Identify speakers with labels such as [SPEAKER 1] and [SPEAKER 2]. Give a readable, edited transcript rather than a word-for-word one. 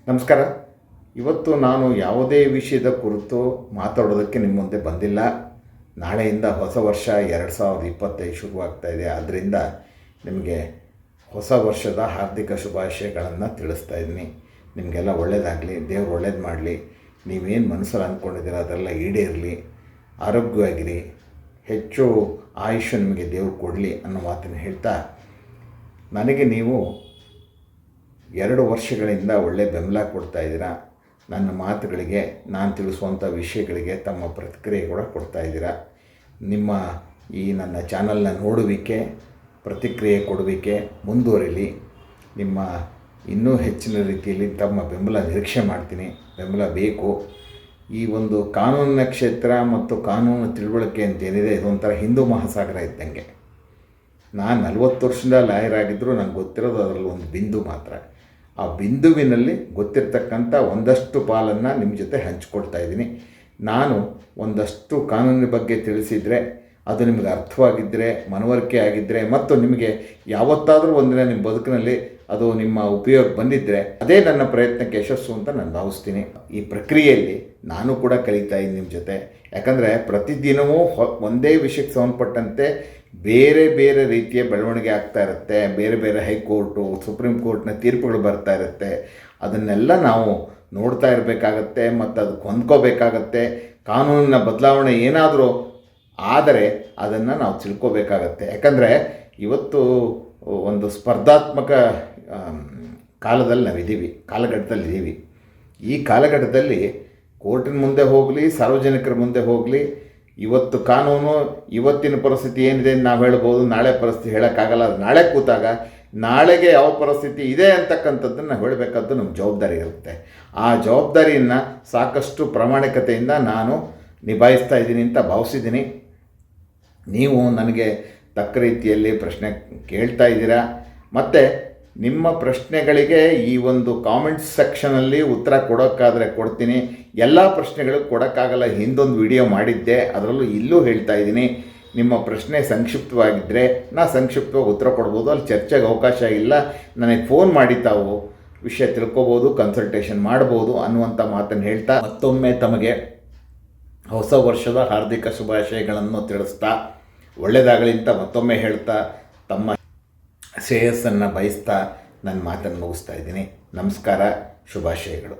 [SPEAKER 1] ನಮಸ್ಕಾರ. ಇವತ್ತು ನಾನು ಯಾವುದೇ ವಿಷಯದ ಕುರಿತು ಮಾತಾಡೋದಕ್ಕೆ ನಿಮ್ಮ ಮುಂದೆ ಬಂದಿಲ್ಲ. ನಾಳೆಯಿಂದ ಹೊಸ ವರ್ಷ 2025 ಶುರುವಾಗ್ತಾಯಿದೆ. ಆದ್ದರಿಂದ ನಿಮಗೆ ಹೊಸ ವರ್ಷದ ಹಾರ್ದಿಕ ಶುಭಾಶಯಗಳನ್ನು ತಿಳಿಸ್ತಾ ಇದ್ದೀನಿ. ನಿಮಗೆಲ್ಲ ಒಳ್ಳೆಯದಾಗಲಿ, ದೇವರು ಒಳ್ಳೇದು ಮಾಡಲಿ. ನೀವೇನು ಮನಸ್ಸಲ್ಲಿ ಅಂದ್ಕೊಂಡಿದ್ದೀರ ಅದೆಲ್ಲ ಈಡೇರಲಿ, ಆರೋಗ್ಯವಾಗಿರಿ, ಹೆಚ್ಚು ಆಯುಷ್ಯ ನಿಮಗೆ ದೇವರು ಕೊಡಲಿ ಅನ್ನೋ ಮಾತನ್ನು ಹೇಳ್ತಾ, ನನಗೆ ನೀವು 2 ವರ್ಷಗಳಿಂದ ಒಳ್ಳೆಯ ಬೆಂಬಲ ಕೊಡ್ತಾಯಿದ್ದೀರಾ. ನನ್ನ ಮಾತುಗಳಿಗೆ, ನಾನು ತಿಳಿಸುವಂಥ ವಿಷಯಗಳಿಗೆ ತಮ್ಮ ಪ್ರತಿಕ್ರಿಯೆ ಕೂಡ ಕೊಡ್ತಾಯಿದ್ದೀರಾ. ನಿಮ್ಮ ಈ ನನ್ನ ಚಾನಲ್ನ ನೋಡುವಿಕೆ, ಪ್ರತಿಕ್ರಿಯೆ ಕೊಡುವಿಕೆ ಮುಂದುವರಿಲಿ. ನಿಮ್ಮ ಇನ್ನೂ ಹೆಚ್ಚಿನ ರೀತಿಯಲ್ಲಿ ತಮ್ಮ ಬೆಂಬಲ ನಿರೀಕ್ಷೆ ಮಾಡ್ತೀನಿ. ಬೆಂಬಲ ಬೇಕು. ಈ ಒಂದು ಕಾನೂನಿನ ಕ್ಷೇತ್ರ ಮತ್ತು ಕಾನೂನು ತಿಳುವಳಿಕೆ ಅಂತೇನಿದೆ, ಇದೊಂಥರ ಹಿಂದೂ ಮಹಾಸಾಗರ ಇದ್ದಂಗೆ. ನಾನು 40 ವರ್ಷದಿಂದ ಲಾಯರ್ ಆಗಿದ್ದರೂ ನನಗೆ ಗೊತ್ತಿರೋದು ಅದರಲ್ಲಿ ಒಂದು ಬಿಂದು ಮಾತ್ರ. ಆ ಬಿಂದುವಿನಲ್ಲಿ ಗೊತ್ತಿರತಕ್ಕಂಥ ಒಂದಷ್ಟು ಪಾಲನ್ನು ನಿಮ್ಮ ಜೊತೆ ಹಂಚಿಕೊಡ್ತಾ ಇದ್ದೀನಿ. ನಾನು ಒಂದಷ್ಟು ಕಾನೂನಿನ ಬಗ್ಗೆ ತಿಳಿಸಿದರೆ, ಅದು ನಿಮಗೆ ಅರ್ಥವಾಗಿದ್ದರೆ, ಮನವರಿಕೆ ಆಗಿದ್ದರೆ ಮತ್ತು ನಿಮಗೆ ಯಾವತ್ತಾದರೂ ಒಂದಿನ ನಿಮ್ಮ ಬದುಕಿನಲ್ಲಿ ಅದು ನಿಮ್ಮ ಉಪಯೋಗ ಬಂದಿದ್ದರೆ, ಅದೇ ನನ್ನ ಪ್ರಯತ್ನಕ್ಕೆ ಯಶಸ್ಸು ಅಂತ ನಾನು ಭಾವಿಸ್ತೀನಿ. ಈ ಪ್ರಕ್ರಿಯೆಯಲ್ಲಿ ನಾನು ಕೂಡ ಕಲಿತಾ ಇದ್ದೀನಿ ನಿಮ್ಮ ಜೊತೆ. ಯಾಕಂದರೆ ಪ್ರತಿದಿನವೂ ಒಂದೇ ವಿಷಯಕ್ಕೆ ಸಂಬಂಧಪಟ್ಟಂತೆ ಬೇರೆ ಬೇರೆ ರೀತಿಯ ಬೆಳವಣಿಗೆ ಆಗ್ತಾ ಇರುತ್ತೆ. ಬೇರೆ ಬೇರೆ ಹೈಕೋರ್ಟು, ಸುಪ್ರೀಂ ಕೋರ್ಟ್ನ ತೀರ್ಪುಗಳು ಬರ್ತಾ ಇರುತ್ತೆ. ಅದನ್ನೆಲ್ಲ ನಾವು ನೋಡ್ತಾ ಇರಬೇಕಾಗತ್ತೆ ಮತ್ತು ಅದಕ್ಕೆ ಹೊಂದ್ಕೋಬೇಕಾಗತ್ತೆ. ಕಾನೂನಿನ ಬದಲಾವಣೆ ಏನಾದರೂ ಆದರೆ ಅದನ್ನು ನಾವು ತಿಳ್ಕೋಬೇಕಾಗತ್ತೆ. ಯಾಕಂದರೆ ಇವತ್ತು ಒಂದು ಸ್ಪರ್ಧಾತ್ಮಕ ಕಾಲದಲ್ಲಿ ನಾವಿದ್ದೀವಿ, ಕಾಲಘಟ್ಟದಲ್ಲಿದ್ದೀವಿ. ಈ ಕಾಲಘಟ್ಟದಲ್ಲಿ ಕೋರ್ಟಿನ ಮುಂದೆ ಹೋಗಲಿ, ಸಾರ್ವಜನಿಕರ ಮುಂದೆ ಹೋಗಲಿ, ಇವತ್ತು ಕಾನೂನು, ಇವತ್ತಿನ ಪರಿಸ್ಥಿತಿ ಏನಿದೆ ನಾವು ಹೇಳ್ಬೋದು. ನಾಳೆ ಪರಿಸ್ಥಿತಿ ಹೇಳೋಕ್ಕಾಗಲ್ಲ. ಅದು ನಾಳೆ ಕೂತಾಗ ನಾಳೆಗೆ ಯಾವ ಪರಿಸ್ಥಿತಿ ಇದೆ ಅಂತಕ್ಕಂಥದ್ದನ್ನು ನಾವು ಹೇಳಬೇಕಾದ್ದು ನಮ್ಮ ಜವಾಬ್ದಾರಿ ಇರುತ್ತೆ. ಆ ಜವಾಬ್ದಾರಿಯನ್ನು ಸಾಕಷ್ಟು ಪ್ರಾಮಾಣಿಕತೆಯಿಂದ ನಾನು ನಿಭಾಯಿಸ್ತಾ ಇದ್ದೀನಿ ಅಂತ ಭಾವಿಸಿದ್ದೀನಿ. ನೀವು ನನಗೆ ತಕ್ಕ ರೀತಿಯಲ್ಲಿ ಪ್ರಶ್ನೆ ಕೇಳ್ತಾ ಇದ್ದೀರಾ. ಮತ್ತು ನಿಮ್ಮ ಪ್ರಶ್ನೆಗಳಿಗೆ ಈ ಒಂದು ಕಾಮೆಂಟ್ಸ್ ಸೆಕ್ಷನಲ್ಲಿ ಉತ್ತರ ಕೊಡೋಕ್ಕಾದರೆ ಕೊಡ್ತೀನಿ. ಎಲ್ಲ ಪ್ರಶ್ನೆಗಳಿಗೂ ಕೊಡೋಕ್ಕಾಗಲ್ಲ. ಹಿಂದೊಂದು ವಿಡಿಯೋ ಮಾಡಿದ್ದೆ, ಅದರಲ್ಲೂ ಇಲ್ಲೂ ಹೇಳ್ತಾ ಇದ್ದೀನಿ. ನಿಮ್ಮ ಪ್ರಶ್ನೆ ಸಂಕ್ಷಿಪ್ತವಾಗಿದ್ದರೆ ನಾನು ಸಂಕ್ಷಿಪ್ತವಾಗಿ ಉತ್ತರ ಕೊಡ್ಬೋದು. ಅಲ್ಲಿ ಚರ್ಚೆಗೆ ಅವಕಾಶ ಇಲ್ಲ. ನನಗೆ ಫೋನ್ ಮಾಡಿ ತಾವು ವಿಷಯ ತಿಳ್ಕೊಬೋದು, ಕನ್ಸಲ್ಟೇಷನ್ ಮಾಡ್ಬೋದು ಅನ್ನುವಂಥ ಮಾತನ್ನು ಹೇಳ್ತಾ, ಮತ್ತೊಮ್ಮೆ ತಮಗೆ ಹೊಸ ವರ್ಷದ ಹಾರ್ದಿಕ ಶುಭಾಶಯಗಳನ್ನು ತಿಳಿಸ್ತಾ, ಒಳ್ಳೆಯದಾಗಲಿ ಅಂತ ಮತ್ತೊಮ್ಮೆ ಹೇಳ್ತಾ, ತಮ್ಮ ಶ್ರೇಯಸ್ಸನ್ನು ಬಯಸ್ತಾ ನನ್ನ ಮಾತನ್ನು ಮುಗಿಸ್ತಾ ಇದ್ದೀನಿ. ನಮಸ್ಕಾರ, ಶುಭಾಶಯಗಳು.